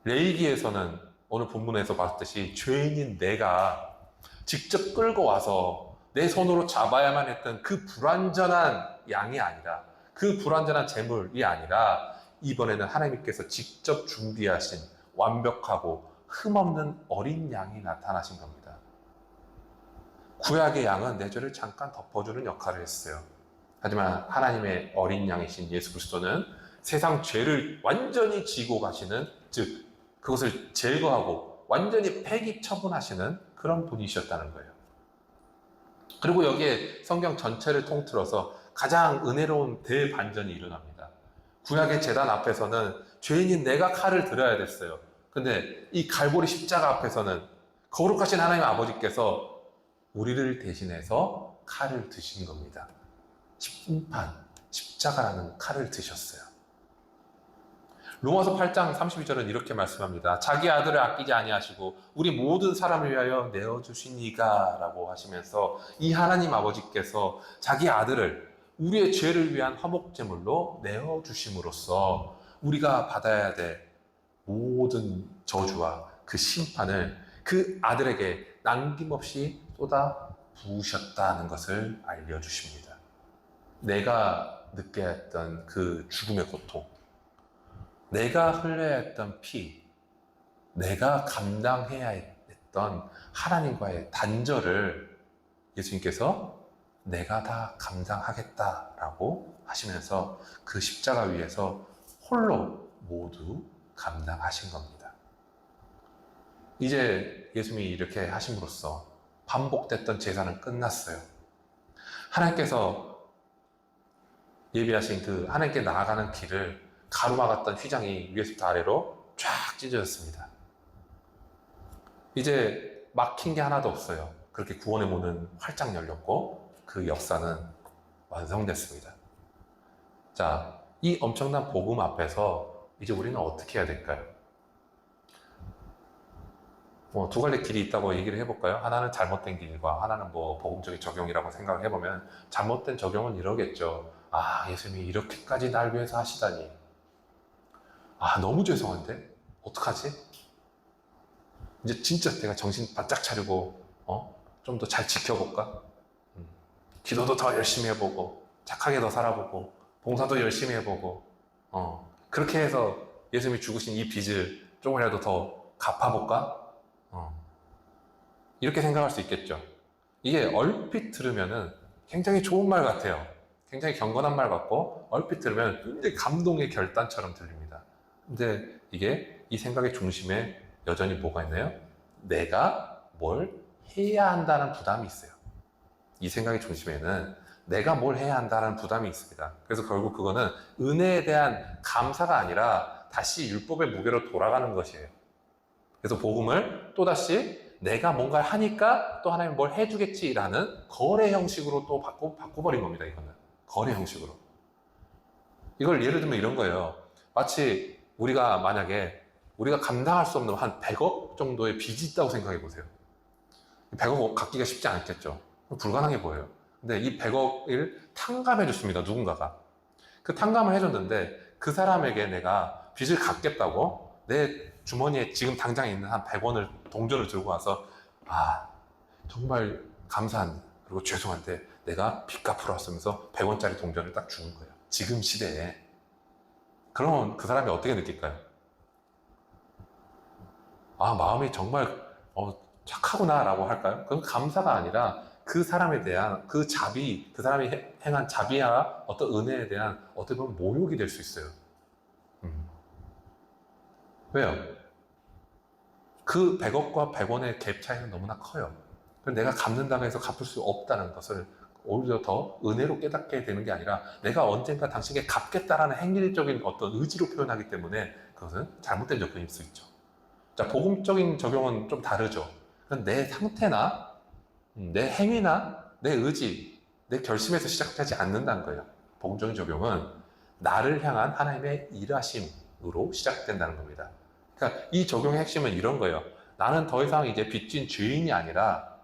레위기에서는 오늘 본문에서 봤듯이 죄인인 내가 직접 끌고 와서 내 손으로 잡아야만 했던 그 불완전한 양이 아니라 그 불완전한 제물이 아니라 이번에는 하나님께서 직접 준비하신 완벽하고 흠없는 어린 양이 나타나신 겁니다. 구약의 양은 내 죄를 잠깐 덮어주는 역할을 했어요. 하지만 하나님의 어린 양이신 예수 그리스도는 세상 죄를 완전히 지고 가시는, 즉 그것을 제거하고 완전히 폐기 처분하시는 그런 분이셨다는 거예요. 그리고 여기에 성경 전체를 통틀어서 가장 은혜로운 대반전이 일어납니다. 구약의 제단 앞에서는 죄인인 내가 칼을 들어야 됐어요. 근데 이 갈보리 십자가 앞에서는 거룩하신 하나님 아버지께서 우리를 대신해서 칼을 드신 겁니다. 심판, 십자가라는 칼을 드셨어요. 로마서 8장 32절은 이렇게 말씀합니다. 자기 아들을 아끼지 아니하시고 우리 모든 사람을 위하여 내어주시니가 라고 하시면서 이 하나님 아버지께서 자기 아들을 우리의 죄를 위한 화목제물로 내어주심으로써 우리가 받아야 될 모든 저주와 그 심판을 그 아들에게 남김없이 쏟아 부으셨다는 것을 알려주십니다. 내가 느껴야 했던 그 죽음의 고통, 내가 흘려야 했던 피, 내가 감당해야 했던 하나님과의 단절을 예수님께서 내가 다 감당하겠다라고 하시면서 그 십자가 위에서 홀로 모두 감당하신 겁니다. 이제 예수님이 이렇게 하심으로써 반복됐던 제사는 끝났어요. 하나님께서 예비하신 그 하나님께 나아가는 길을 가로막았던 휘장이 위에서부터 아래로 쫙 찢어졌습니다. 이제 막힌 게 하나도 없어요. 그렇게 구원의 문은 활짝 열렸고 그 역사는 완성됐습니다. 자, 이 엄청난 복음 앞에서 이제 우리는 어떻게 해야 될까요? 두 갈래 길이 있다고 얘기를 해볼까요? 하나는 잘못된 길과 하나는 복음적인 적용이라고 생각을 해보면 잘못된 적용은 이러겠죠. 아, 예수님이 이렇게까지 날 위해서 하시다니. 아, 너무 죄송한데? 어떡하지? 이제 진짜 내가 정신 바짝 차리고 좀 더 잘 지켜볼까? 기도도 더 열심히 해보고 착하게 더 살아보고 봉사도 열심히 해보고 그렇게 해서 예수님이 죽으신 이 빚을 조금이라도 더 갚아볼까? 이렇게 생각할 수 있겠죠. 이게 얼핏 들으면은 굉장히 좋은 말 같아요. 굉장히 경건한 말 같고 얼핏 들으면 굉장히 감동의 결단처럼 들립니다. 근데 이게 이 생각의 중심에 여전히 뭐가 있나요? 내가 뭘 해야 한다는 부담이 있어요. 이 생각의 중심에는 내가 뭘 해야 한다는 부담이 있습니다. 그래서 결국 그거는 은혜에 대한 감사가 아니라 다시 율법의 무게로 돌아가는 것이에요. 그래서 복음을 또다시 내가 뭔가를 하니까 또 하나님이 뭘 해주겠지라는 거래 형식으로 또 바꿔버린 겁니다. 이거는 거래 형식으로. 이걸 예를 들면 이런 거예요. 마치 우리가 만약에 우리가 감당할 수 없는 한 100억 정도의 빚이 있다고 생각해 보세요. 100억 갚기가 쉽지 않겠죠. 불가능해 보여요. 근데 이 100억을 탕감해 줬습니다. 누군가가. 그 탕감을 해줬는데 그 사람에게 내가 빚을 갚겠다고 내 주머니에 지금 당장 있는 한 100원을 동전을 들고 와서 아 정말 감사한 그리고 죄송한데 내가 빚 갚으러 왔으면서 100원짜리 동전을 딱 주는 거예요. 지금 시대에. 그러면 그 사람이 어떻게 느낄까요? 아 마음이 정말 착하구나 라고 할까요? 그건 감사가 아니라 그 사람에 대한 그 자비, 그 사람이 행한 자비와 어떤 은혜에 대한 어떻게 보면 모욕이 될 수 있어요. 왜요? 그 100억과 100원의 갭 차이는 너무나 커요. 내가 갚는다고 해서 갚을 수 없다는 것을 오히려 더 은혜로 깨닫게 되는 게 아니라 내가 언젠가 당신에게 갚겠다라는 행위적인 어떤 의지로 표현하기 때문에 그것은 잘못된 접근일 수 있죠. 자, 복음적인 적용은 좀 다르죠. 내 상태나 내 행위나 내 의지, 내 결심에서 시작하지 않는다는 거예요. 복음적인 적용은 나를 향한 하나님의 일하심으로 시작된다는 겁니다. 그러니까 이 적용의 핵심은 이런 거예요. 나는 더 이상 이제 빚진 죄인이 아니라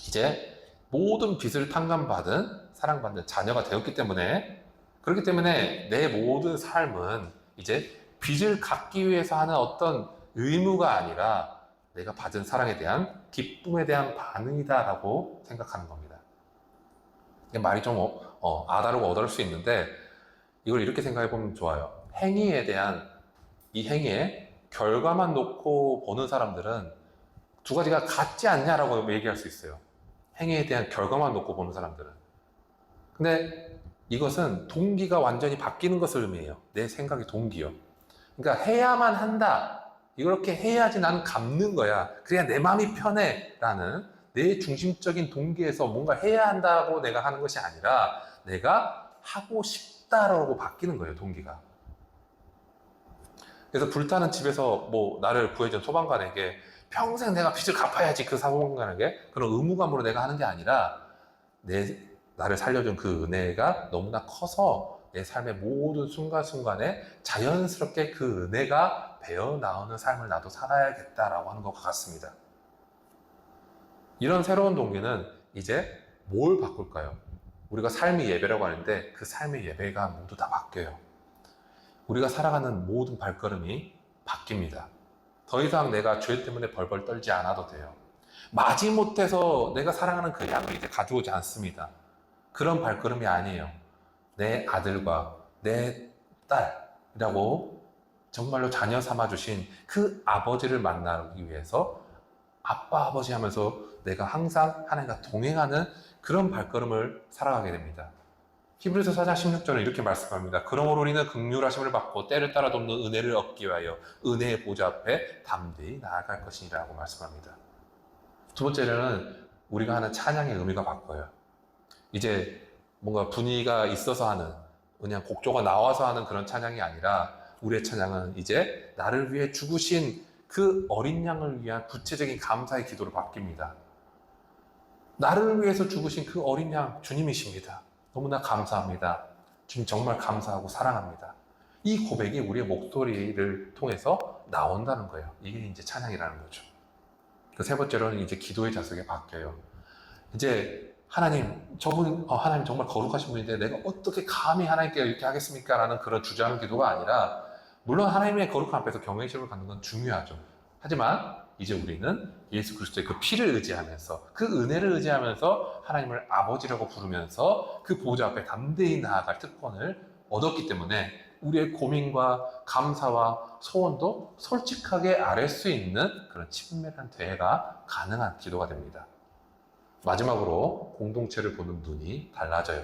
이제 모든 빚을 탕감받은 사랑받는 자녀가 되었기 때문에 그렇기 때문에 내 모든 삶은 이제 빚을 갚기 위해서 하는 어떤 의무가 아니라 내가 받은 사랑에 대한 기쁨에 대한 반응이다라고 생각하는 겁니다. 이게 말이 좀 아다르고 어다를 수 있는데 이걸 이렇게 생각해 보면 좋아요. 행위에 대한 이 행위에 결과만 놓고 보는 사람들은 두 가지가 같지 않냐라고 얘기할 수 있어요. 행위에 대한 결과만 놓고 보는 사람들은. 근데 이것은 동기가 완전히 바뀌는 것을 의미해요. 내 생각의 동기요. 그러니까 해야만 한다. 이렇게 해야지 나는 갚는 거야. 그래야 내 마음이 편해. 라는 내 중심적인 동기에서 뭔가 해야 한다고 내가 하는 것이 아니라 내가 하고 싶다라고 바뀌는 거예요, 동기가. 그래서 불타는 집에서 나를 구해준 소방관에게 평생 내가 빚을 갚아야지 그 소방관에게 그런 의무감으로 내가 하는 게 아니라 나를 살려준 그 은혜가 너무나 커서 내 삶의 모든 순간순간에 자연스럽게 그 은혜가 배어나오는 삶을 나도 살아야겠다라고 하는 것과 같습니다. 이런 새로운 동기는 이제 뭘 바꿀까요? 우리가 삶의 예배라고 하는데 그 삶의 예배가 모두 다 바뀌어요. 우리가 살아가는 모든 발걸음이 바뀝니다. 더 이상 내가 죄 때문에 벌벌 떨지 않아도 돼요. 마지못해서 내가 사랑하는 그 양을 이제 가져오지 않습니다. 그런 발걸음이 아니에요. 내 아들과 내 딸이라고 정말로 자녀 삼아주신 그 아버지를 만나기 위해서 아빠 아버지 하면서 내가 항상 하나님과 동행하는 그런 발걸음을 살아가게 됩니다. 히브리서 4장 16절은 이렇게 말씀합니다. 그러므로 우리는 긍휼하심을 받고 때를 따라 돕는 은혜를 얻기 위하여 은혜의 보좌 앞에 담대히 나아갈 것이라고 말씀합니다. 두 번째로는 우리가 하는 찬양의 의미가 바뀌어요. 이제 뭔가 분위기가 있어서 하는, 그냥 곡조가 나와서 하는 그런 찬양이 아니라 우리의 찬양은 이제 나를 위해 죽으신 그 어린 양을 위한 구체적인 감사의 기도로 바뀝니다. 나를 위해서 죽으신 그 어린 양 주님이십니다. 너무나 감사합니다. 주님 정말 감사하고 사랑합니다. 이 고백이 우리의 목소리를 통해서 나온다는 거예요. 이게 이제 찬양이라는 거죠. 그 세 번째로는 이제 기도의 자석에 바뀌어요. 이제 하나님, 하나님 정말 거룩하신 분인데 내가 어떻게 감히 하나님께 이렇게 하겠습니까? 라는 그런 주저하는 기도가 아니라, 물론 하나님의 거룩한 앞에서 경외심을 갖는 건 중요하죠. 하지만 이제 우리는 예수 그리스도의 그 피를 의지하면서, 그 은혜를 의지하면서 하나님을 아버지라고 부르면서 그 보좌 앞에 담대히 나아갈 특권을 얻었기 때문에 우리의 고민과 감사와 소원도 솔직하게 아뢰 수 있는 그런 친밀한 대화가 가능한 기도가 됩니다. 마지막으로 공동체를 보는 눈이 달라져요.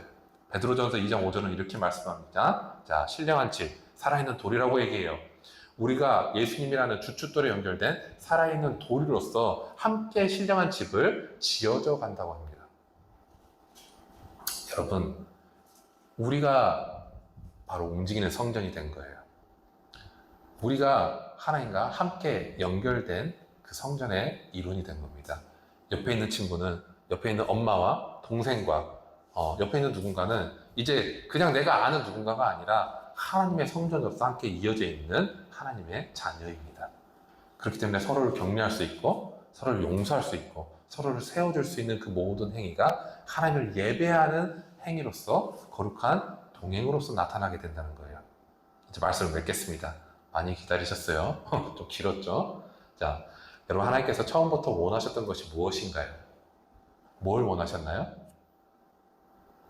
베드로전서 2장 5절은 이렇게 말씀합니다. 자, 신령한 집, 살아있는 돌이라고 얘기해요. 우리가 예수님이라는 주춧돌에 연결된 살아있는 돌이로서 함께 신령한 집을 지어져 간다고 합니다. 여러분, 우리가 바로 움직이는 성전이 된 거예요. 우리가 하나님과 함께 연결된 그 성전의 일원이 된 겁니다. 옆에 있는 친구는, 옆에 있는 엄마와 동생과 옆에 있는 누군가는 이제 그냥 내가 아는 누군가가 아니라 하나님의 성전으로서 함께 이어져 있는 하나님의 자녀입니다. 그렇기 때문에 서로를 격려할 수 있고, 서로를 용서할 수 있고, 서로를 세워줄 수 있는 그 모든 행위가 하나님을 예배하는 행위로서 거룩한 동행으로서 나타나게 된다는 거예요. 이제 말씀을 맺겠습니다. 많이 기다리셨어요. 좀 길었죠? 자, 여러분, 하나님께서 처음부터 원하셨던 것이 무엇인가요? 뭘 원하셨나요?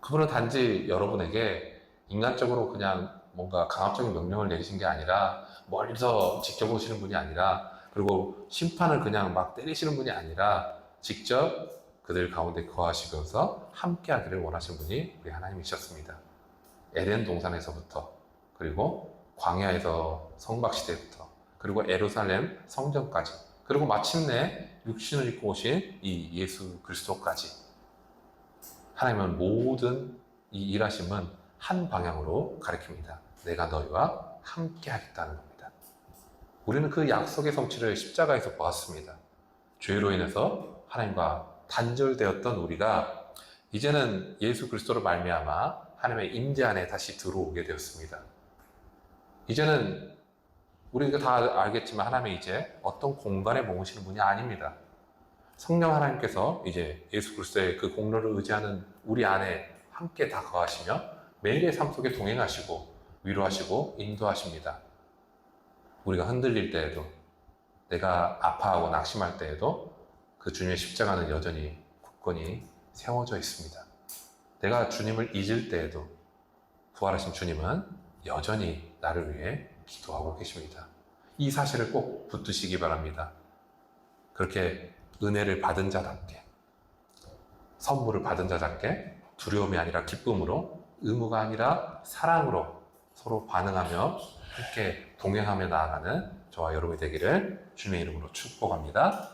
그분은 단지 여러분에게 인간적으로 그냥 뭔가 강압적인 명령을 내리신 게 아니라, 멀리서 지켜보시는 분이 아니라, 그리고 심판을 그냥 막 때리시는 분이 아니라 직접 그들 가운데 거하시면서 함께 하기를 원하시는 분이 우리 하나님이셨습니다. 에덴 동산에서부터, 그리고 광야에서 성박시대부터, 그리고 예루살렘 성전까지, 그리고 마침내 육신을 입고 오신 이 예수 그리스도까지, 하나님은 모든 이 일하심은 한 방향으로 가리킵니다. 내가 너희와 함께 하겠다는 겁니다. 우리는 그 약속의 성취를 십자가에서 보았습니다. 죄로 인해서 하나님과 단절되었던 우리가 이제는 예수 그리스도로 말미암아 하나님의 임재 안에 다시 들어오게 되었습니다. 이제는 우리가 다 알겠지만 하나님이 이제 어떤 공간에 머무시는 분이 아닙니다. 성령 하나님께서 이제 예수 그리스도의 그 공로를 의지하는 우리 안에 함께 다 거하시며 매일의 삶 속에 동행하시고 위로하시고 인도하십니다. 우리가 흔들릴 때에도, 내가 아파하고 낙심할 때에도 그 주님의 십자가는 여전히 굳건히 세워져 있습니다. 내가 주님을 잊을 때에도 부활하신 주님은 여전히 나를 위해 기도하고 계십니다. 이 사실을 꼭 붙드시기 바랍니다. 그렇게 은혜를 받은 자답게, 선물을 받은 자답게 두려움이 아니라 기쁨으로, 의무가 아니라 사랑으로 서로 반응하며 함께 동행하며 나아가는 저와 여러분이 되기를 주님의 이름으로 축복합니다.